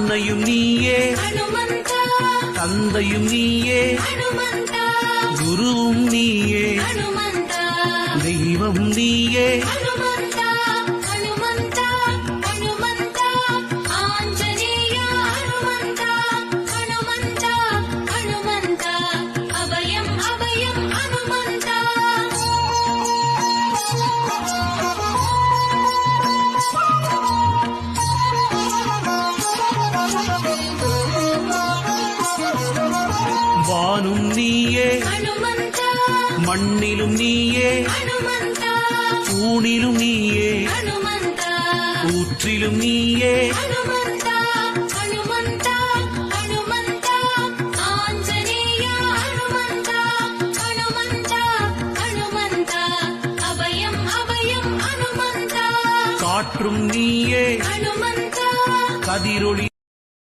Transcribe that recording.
அன்னையும் நீயே ஹனுமந்தா, தந்தையும் நீயே ஹனுமந்தா, குருவும் நீயே ஹனுமந்தா, தெய்வம் நீயே ஹனுமந்தா, ஹனுமந்தா, ஹனுமந்தா, ஆஞ்சநேயா ஹனுமந்தா, ஹனுமந்தா, ஹனுமந்தா, அபயம் அபயம் ஹனுமந்தா. வானும் நீயே ஹனுமந்தா, மண்ணிலும் நீயே ஹனுமந்தா, ஊனிலும் நீயே ஹனுமந்தா, ஊற்றிலும் நீயே ஹனுமந்தா, ஹனுமந்தா, ஹனுமந்தா, ஆஞ்சநேயா ஹனுமந்தா, ஹனுமந்தா, ஹனுமந்தா, அபயம் அபயம் ஹனுமந்தா. காற்றும் நீயே ஹனுமந்தா, கதிரொளி